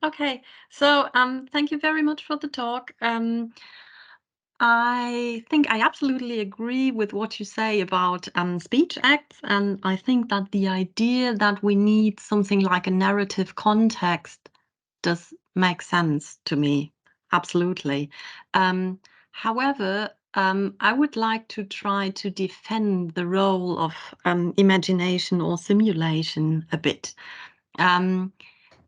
Okay, so thank you very much for the talk. I think I absolutely agree with what you say about speech acts, and I think that the idea that we need something like a narrative context does make sense to me. Absolutely. However, I would like to try to defend the role of imagination or simulation a bit,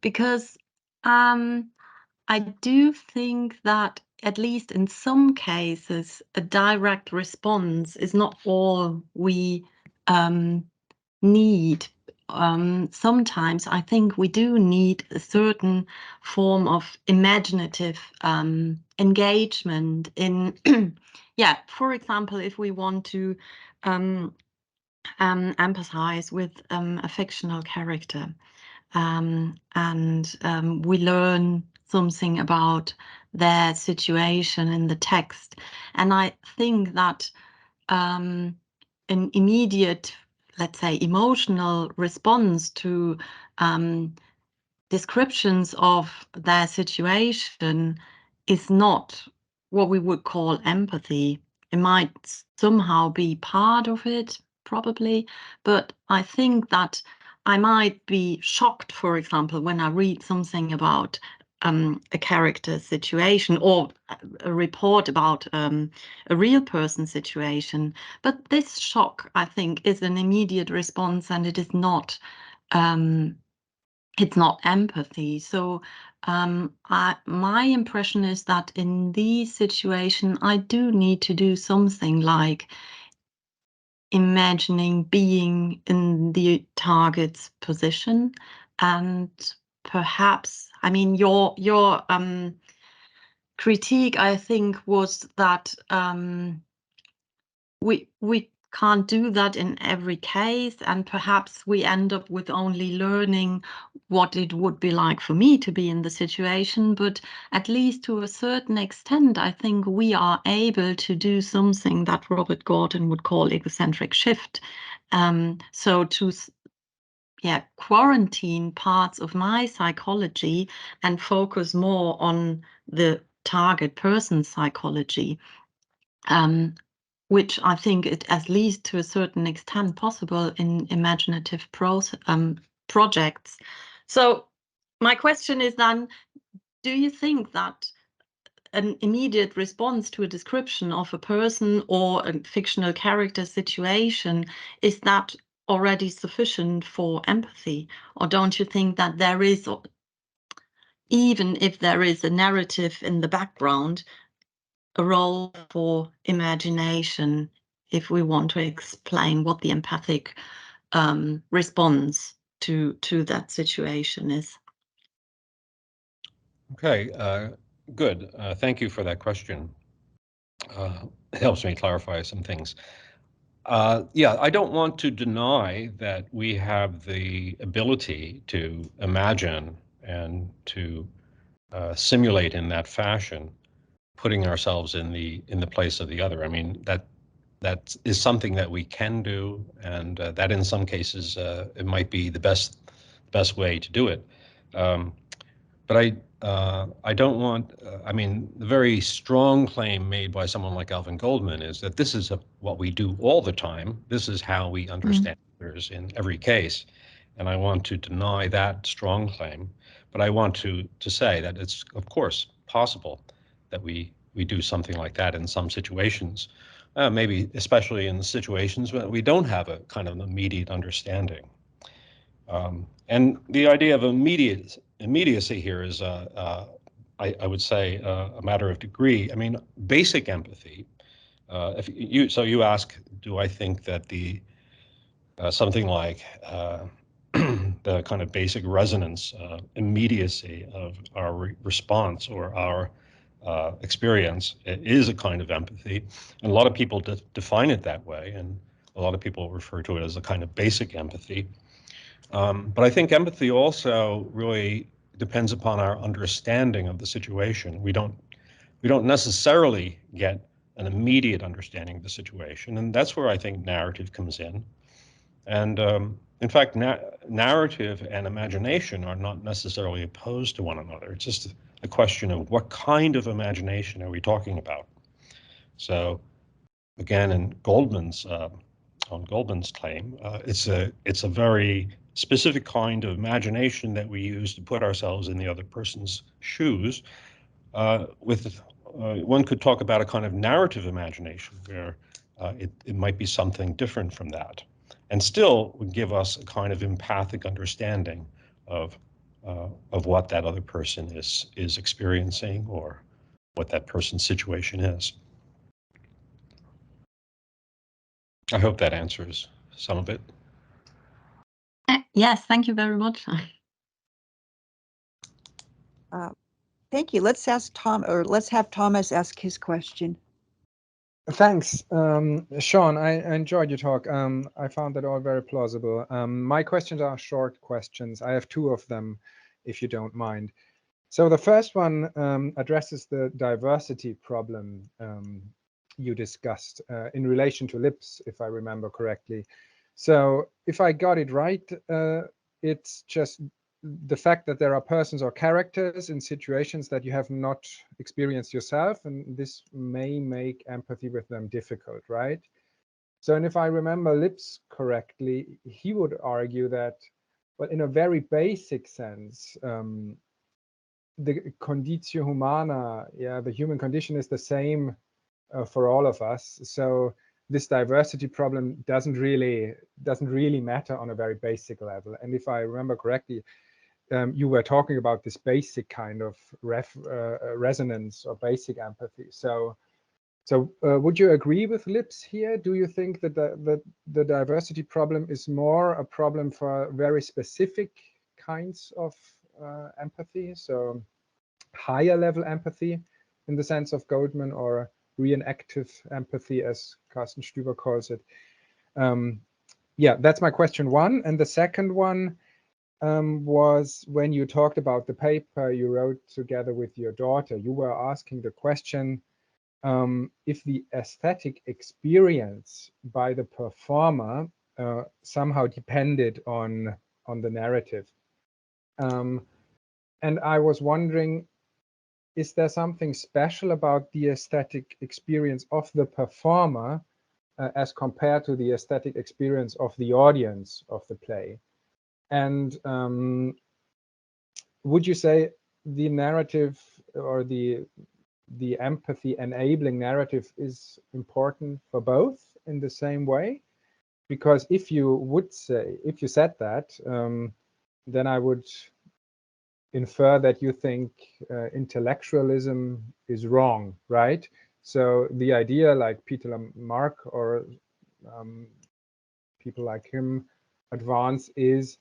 because I do think that, at least in some cases, a direct response is not all we need. Sometimes I think we do need a certain form of imaginative engagement in, yeah, for example, if we want to um, empathize with a fictional character. And we learn something about their situation in the text. And I think that an immediate, let's say, emotional response to descriptions of their situation is not what we would call empathy. It might somehow be part of it, probably, but I think that I might be shocked, for example, when I read something about a character situation or a report about a real person situation. But this shock, I think, is an immediate response, and it is not. It's not empathy. So my impression is that in these situations, I do need to do something like imagining being in the target's position, and perhaps, I mean, your critique, I think, was that we can't do that in every case, and perhaps we end up with only learning what it would be like for me to be in the situation. But at least to a certain extent, I think we are able to do something that Robert Gordon would call egocentric shift. So to quarantine parts of my psychology and focus more on the target person's psychology. Which I think it, at least to a certain extent, possible in imaginative projects. So my question is then, do you think that an immediate response to a description of a person or a fictional character situation, is that already sufficient for empathy? Or don't you think that there is, even if there is a narrative in the background, a role for imagination if we want to explain what the empathic response to that situation is? Okay, good. Thank you for that question. It helps me clarify some things. Yeah, I don't want to deny that we have the ability to imagine and to simulate in that fashion, putting ourselves in the place of the other. I mean, that is something that we can do, and that in some cases it might be the best way to do it. But I don't want. I mean, the very strong claim made by someone like Alvin Goldman is that this is what we do all the time. This is how we Mm. understand others in every case, and I want to deny that strong claim. But I want to say that it's of course possible that we do something like that in some situations, maybe especially in the situations where we don't have a kind of immediate understanding. And the idea of immediacy here is, I would say, a matter of degree. I mean, basic empathy. If you ask, do I think that the something like the kind of basic resonance, immediacy of our response or our experience is a kind of empathy, and a lot of people define it that way, and a lot of people refer to it as a kind of basic empathy. But I think empathy also really depends upon our understanding of the situation. We don't necessarily get an immediate understanding of the situation, and that's where I think narrative comes in. And in fact, narrative and imagination are not necessarily opposed to one another. It's just a question of what kind of imagination are we talking about. So again, in Goldman's on Goldman's claim, it's a very specific kind of imagination that we use to put ourselves in the other person's shoes. One could talk about a kind of narrative imagination where it might be something different from that, and still would give us a kind of empathic understanding of what that other person is experiencing or what that person's situation is. I hope that answers some of it. Yes, thank you very much. Thank you. Let's ask Tom, or let's have Thomas ask his question. Thanks, Shaun. I enjoyed your talk. I found that all very plausible. My questions are short questions. I have two of them, if you don't mind. So the first one addresses the diversity problem you discussed in relation to lips, if I remember correctly. So if I got it right, it's just the fact that there are persons or characters in situations that you have not experienced yourself, and this may make empathy with them difficult, right? So, and if I remember Lips correctly, he would argue that, well, in a very basic sense, the conditio humana, the human condition is the same for all of us. So this diversity problem doesn't really matter on a very basic level. And if I remember correctly, you were talking about this basic kind of resonance or basic empathy. So would you agree with Lips here? Do you think that the diversity problem is more a problem for very specific kinds of empathy? So higher level empathy in the sense of Goldman, or reenactive empathy, as Carsten Stüber calls it? Yeah, that's my question one. And the second one was when you talked about the paper you wrote together with your daughter, you were asking the question if the aesthetic experience by the performer somehow depended on the narrative. And I was wondering, is there something special about the aesthetic experience of the performer as compared to the aesthetic experience of the audience of the play? And would you say the narrative or the empathy enabling narrative is important for both in the same way? Because if you said that, then I would infer that you think intellectualism is wrong, right? So the idea, like Peter Lamarck or people like him advance, is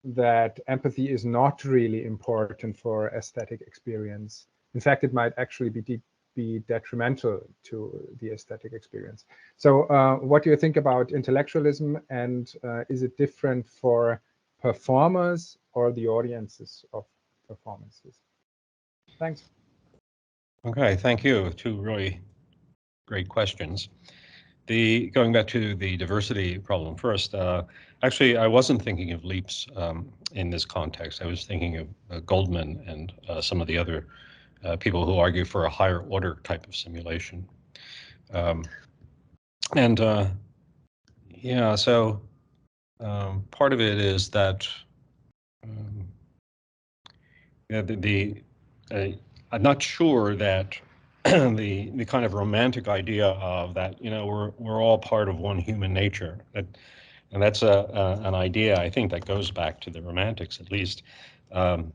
that empathy is not really important for aesthetic experience. In fact, it might actually be detrimental to the aesthetic experience. So what do you think about intellectualism, and is it different for performers or the audiences of performances? Thanks. Okay, thank you. Two really great questions. Going back to the diversity problem first, actually, I wasn't thinking of leaps in this context. I was thinking of Goldman and some of the other people who argue for a higher order type of simulation. Yeah, so part of it is that I'm not sure that the kind of romantic idea of that, we're all part of one human nature, and that's an idea I think that goes back to the Romantics, at least, kind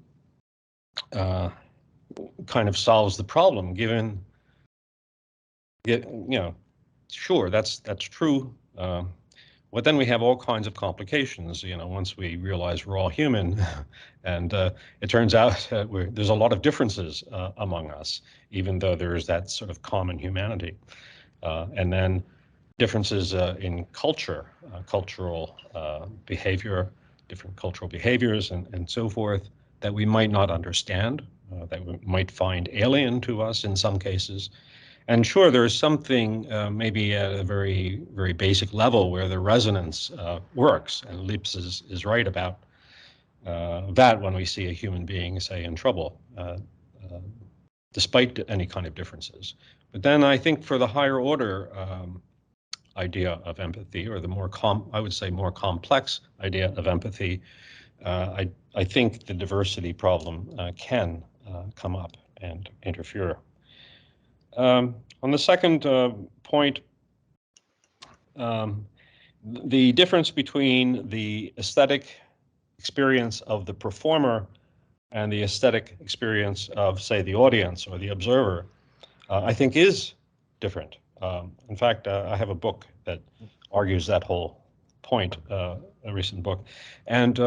of solves the problem. Given, sure, that's true. But then we have all kinds of complications, once we realize we're all human, and it turns out that there's a lot of differences among us, even though there's that sort of common humanity. And then differences in culture, cultural behavior, different cultural behaviors and so forth that we might not understand, that we might find alien to us in some cases. And sure, there's something maybe at a very, very basic level where the resonance works, and Lips is right about that when we see a human being, say, in trouble, despite any kind of differences. But then I think for the higher order idea of empathy, or the more I would say more complex idea of empathy, I think the diversity problem can come up and interfere. On the second point, the difference between the aesthetic experience of the performer and the aesthetic experience of, say, the audience or the observer, I think is different. In fact, I have a book that argues that whole point, a recent book. And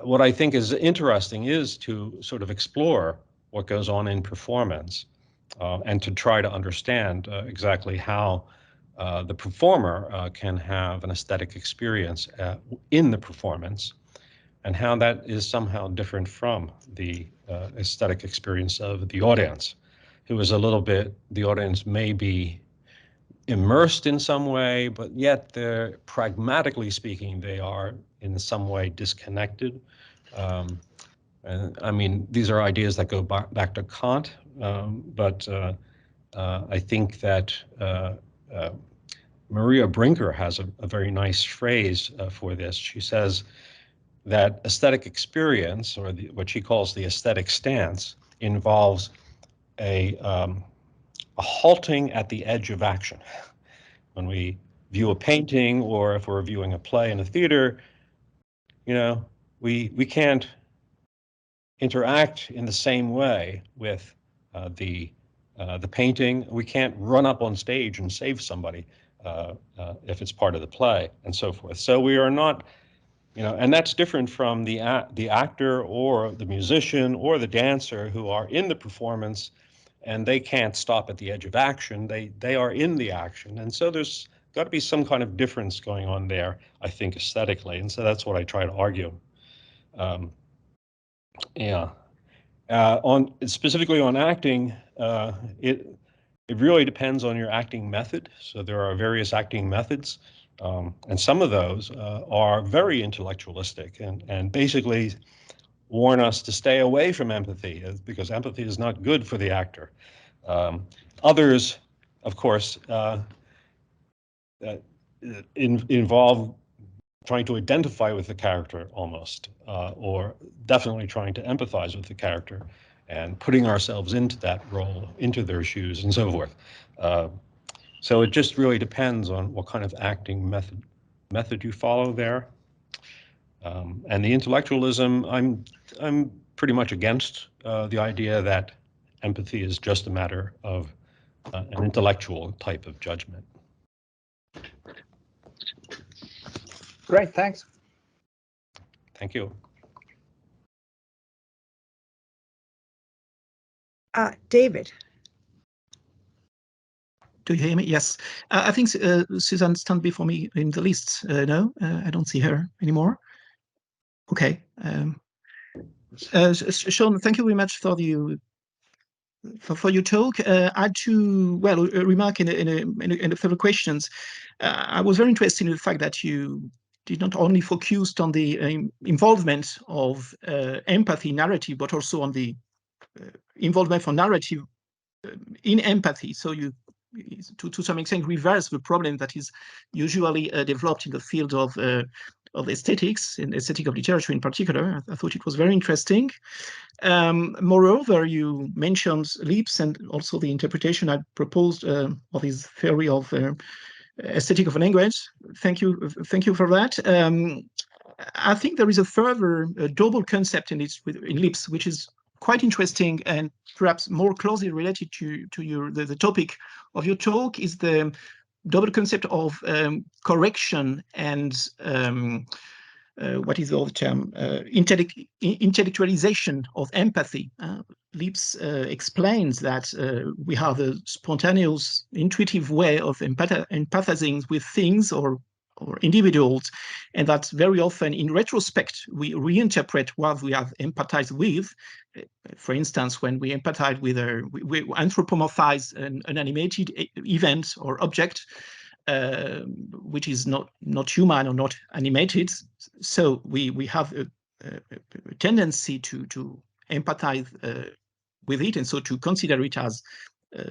what I think is interesting is to sort of explore what goes on in performance and to try to understand exactly how the performer can have an aesthetic experience in the performance, and how that is somehow different from the aesthetic experience of the audience, who is a little bit, the audience may be immersed in some way, but yet they're, pragmatically speaking, they are in some way disconnected. And I mean, these are ideas that go back to Kant, but I think that Maria Brinker has a very nice phrase for this. She says that aesthetic experience, or what she calls the aesthetic stance, involves a halting at the edge of action. When we view a painting, or if we're viewing a play in a theater, you know, we can't interact in the same way with the painting. We can't run up on stage and save somebody if it's part of the play, and so forth. So we are not, you know, and that's different from the actor or the musician or the dancer who are in the performance, and they can't stop at the edge of action. They are in the action, and so there's got to be some kind of difference going on there, I think, aesthetically, and so that's what I try to argue. Yeah. On specifically on acting, it really depends on your acting method. So there are various acting methods, and some of those are very intellectualistic and basically warn us to stay away from empathy, because empathy is not good for the actor. Others, of course, involve trying to identify with the character almost, or definitely trying to empathize with the character and putting ourselves into that role, into their shoes, and so forth. So it just really depends on what kind of acting method you follow there. And the intellectualism, I'm pretty much against the idea that empathy is just a matter of an intellectual type of judgment. Great, thanks. Thank you. David. Do you hear me? Yes. I think Suzanne stand before me in the list. No, I don't see her anymore. Okay. Shaun, thank you very much for the for your talk. I had to, well, remark in the further questions. I was very interested in the fact that you did not only focus on the involvement of empathy narrative, but also on the involvement for narrative in empathy. So you, to some extent, reverse the problem that is usually developed in the field of aesthetics, and aesthetic of literature in particular. I thought it was very interesting. Moreover, you mentioned Lips and also the interpretation I proposed of this theory of aesthetic of language. Thank you for that. I think there is a further double concept in Lips, which is quite interesting and perhaps more closely related to the topic of your talk, is the double concept of correction and what is the other term? Intellectualization of empathy. Lips explains that we have a spontaneous, intuitive way of empathizing with things or or individuals, and that very often in retrospect we reinterpret what we have empathized with. For instance, when we empathize with we anthropomorphize an animated event or object, which is not human or not animated, so we have a tendency to empathize with it, and so to consider it as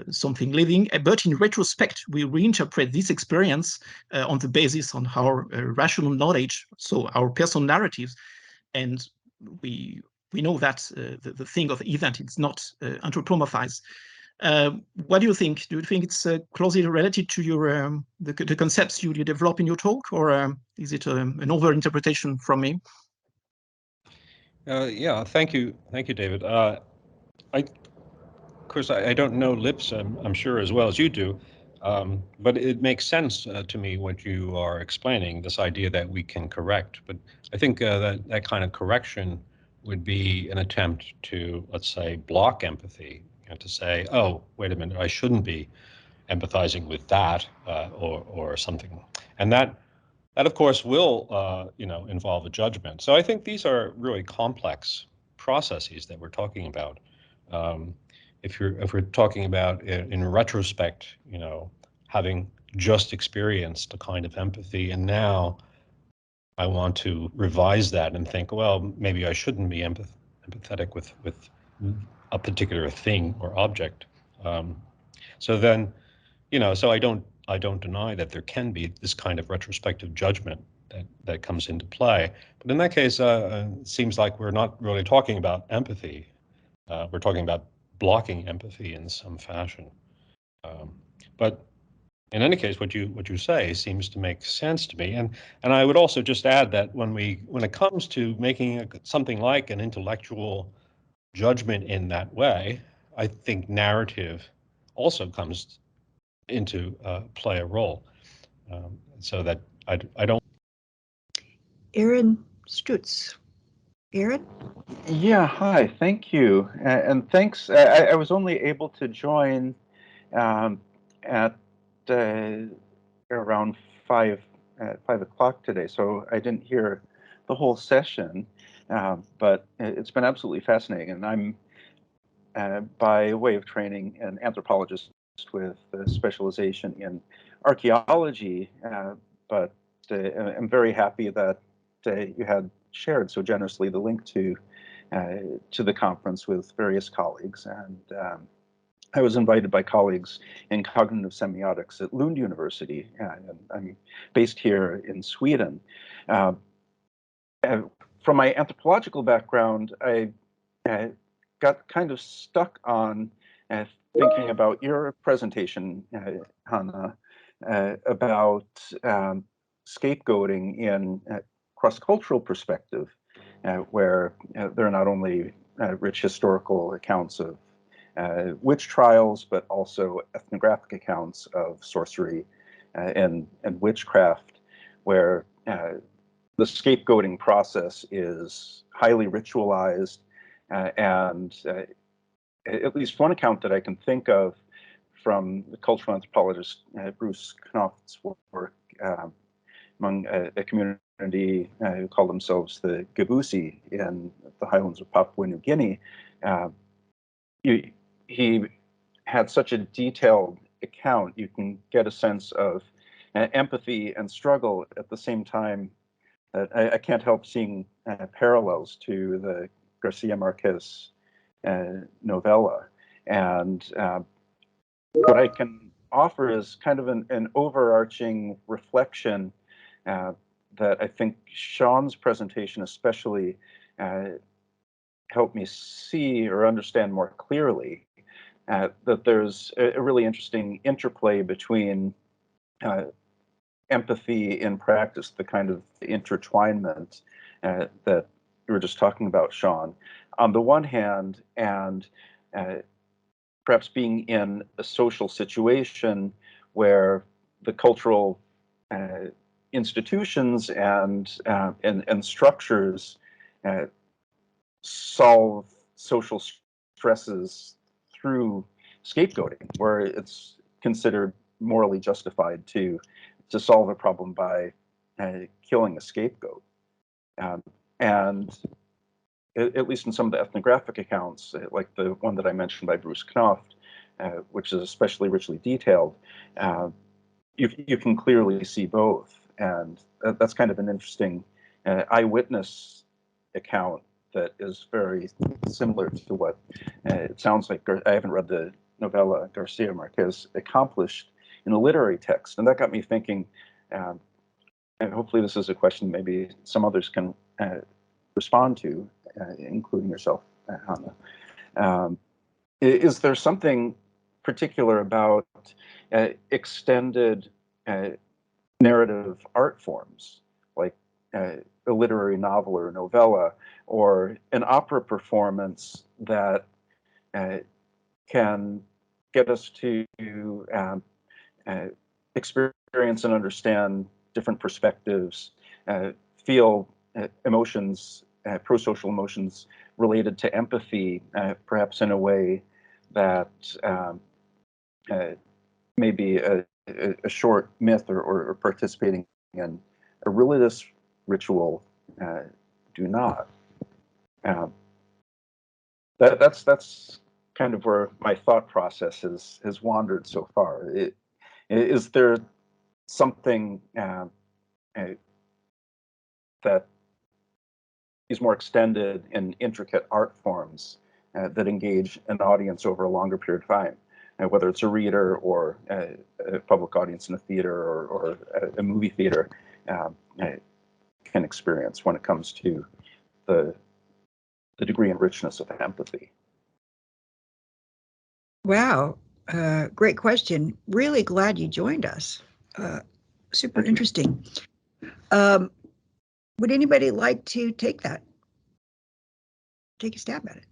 something living. But in retrospect, we reinterpret this experience on the basis on our rational knowledge, so our personal narratives, and we know that the thing of the event is not anthropomorphized. What do you think? Do you think it's closely related to your the concepts you develop in your talk, or is it an over-interpretation from me? Yeah, thank you, David. Of course, I don't know lips, I'm sure, as well as you do, but it makes sense to me what you are explaining, this idea that we can correct. But I think that kind of correction would be an attempt to, let's say, block empathy, and to say, oh, wait a minute, I shouldn't be empathizing with that or something. And that of course, will involve a judgment. So I think these are really complex processes that we're talking about. If we're talking about in retrospect, having just experienced a kind of empathy, and now I want to revise that and think, well, maybe I shouldn't be empathetic with a particular thing or object. So then, so I don't deny that there can be this kind of retrospective judgment that comes into play. But in that case, it seems like we're not really talking about empathy. We're talking about blocking empathy in some fashion. But in any case, what you say seems to make sense to me. And I would also just add that when it comes to making something like an intellectual judgment in that way, I think narrative also comes into play a role, so that I don't. Aaron Stutz. Aaron? Yeah, hi, thank you. And thanks. I was only able to join at around 5 o'clock today, so I didn't hear the whole session, but it's been absolutely fascinating. And I'm, by way of training, an anthropologist with a specialization in archaeology, but I'm very happy that you had shared so generously the link to the conference with various colleagues. And I was invited by colleagues in cognitive semiotics at Lund University. And I'm based here in Sweden. From my anthropological background, I got kind of stuck on thinking about your presentation, Hanna, about scapegoating in cross-cultural perspective, where there are not only rich historical accounts of witch trials, but also ethnographic accounts of sorcery and witchcraft, where the scapegoating process is highly ritualized, and at least one account that I can think of from the cultural anthropologist Bruce Knopf's work among a community who call themselves the Gabusi in the highlands of Papua New Guinea. He had such a detailed account. You can get a sense of empathy and struggle at the same time. That I can't help seeing parallels to the Garcia Marquez novella. And what I can offer is kind of an overarching reflection that I think Shaun's presentation especially helped me see or understand more clearly, that there's a really interesting interplay between empathy in practice, the kind of intertwinement that you were just talking about, Shaun, on the one hand, and perhaps being in a social situation where the cultural institutions and structures solve social stresses through scapegoating, where it's considered morally justified to solve a problem by killing a scapegoat. And at least in some of the ethnographic accounts, like the one that I mentioned by Bruce Knopft, which is especially richly detailed, you can clearly see both. And that's kind of an interesting eyewitness account that is very similar to what it sounds like. I haven't read the novella Garcia Marquez accomplished in a literary text. And that got me thinking, and hopefully this is a question maybe some others can respond to, including yourself, Hannah. Is there something particular about extended narrative art forms, like a literary novel or a novella, or an opera performance that can get us to experience and understand different perspectives, feel emotions, pro-social emotions related to empathy, perhaps in a way that maybe a short myth or participating in a religious ritual do not. That's kind of where my thought process has wandered so far. Is there something that is more extended and intricate art forms that engage an audience over a longer period of time, whether it's a reader or a public audience in a theater or a movie theater can experience when it comes to the degree and richness of empathy? Wow, great question. Really glad you joined us. Super interesting. Would anybody like to take that? Take a stab at it.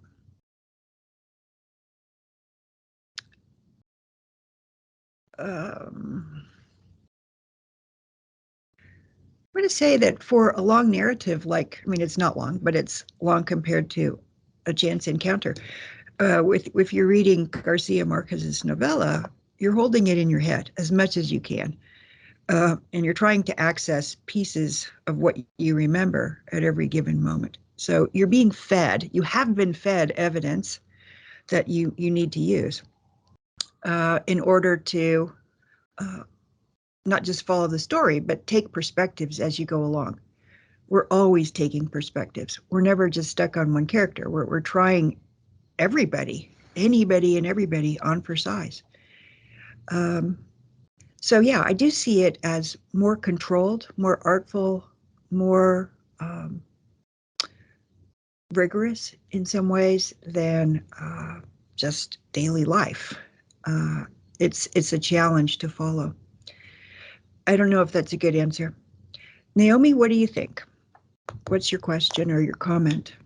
I'm going to say that for a long narrative, like, I mean, it's not long, but it's long compared to a chance encounter. If you're reading Garcia Marquez's novella, you're holding it in your head as much as you can. And you're trying to access pieces of what you remember at every given moment. So you're being fed, you have been fed evidence that you need to use in order to not just follow the story, but take perspectives as you go along. We're always taking perspectives. We're never just stuck on one character. We're trying everybody, anybody and everybody on for size. So yeah, I do see it as more controlled, more artful, more rigorous in some ways than just daily life. It's a challenge to follow. I don't know if that's a good answer. Naomi, what do you think? What's your question or your comment?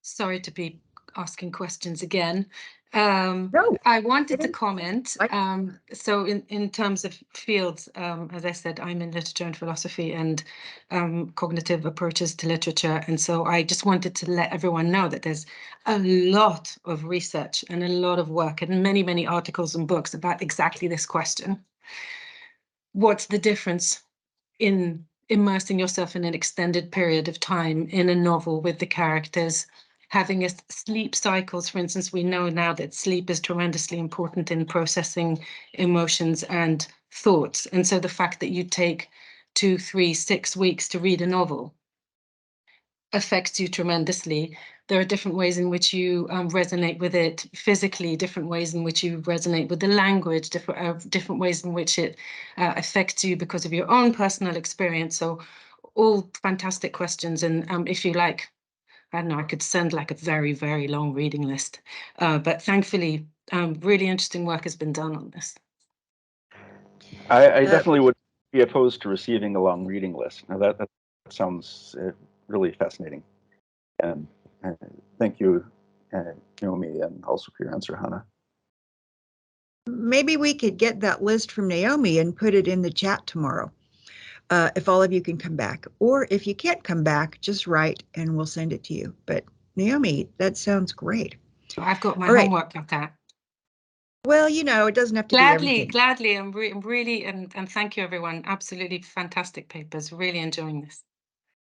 Sorry to be asking questions again. No. I wanted to comment. So in terms of fields, as I said, I'm in literature and philosophy and cognitive approaches to literature. And so I just wanted to let everyone know that there's a lot of research and a lot of work and many, many articles and books about exactly this question. What's the difference in immersing yourself in an extended period of time in a novel with the characters, having a sleep cycles? For instance, we know now that sleep is tremendously important in processing emotions and thoughts. And so the fact that you take 2, 3, 6 weeks to read a novel affects you tremendously. There are different ways in which you resonate with it physically, different ways in which you resonate with the language, different ways in which it affects you because of your own personal experience. So all fantastic questions. And if you like, I don't know, I could send like a very, very long reading list. But thankfully, really interesting work has been done on this. I definitely would be opposed to receiving a long reading list. Now that sounds really fascinating. And thank you, Naomi, and also for your answer, Hannah. Maybe we could get that list from Naomi and put it in the chat tomorrow. If all of you can come back, or if you can't come back, just write and we'll send it to you. But Naomi, that sounds great. I've got my All right. homework of that. Well, you know, it doesn't have to be everything. Gladly. I'm really, and thank you, everyone. Absolutely fantastic papers. Really enjoying this.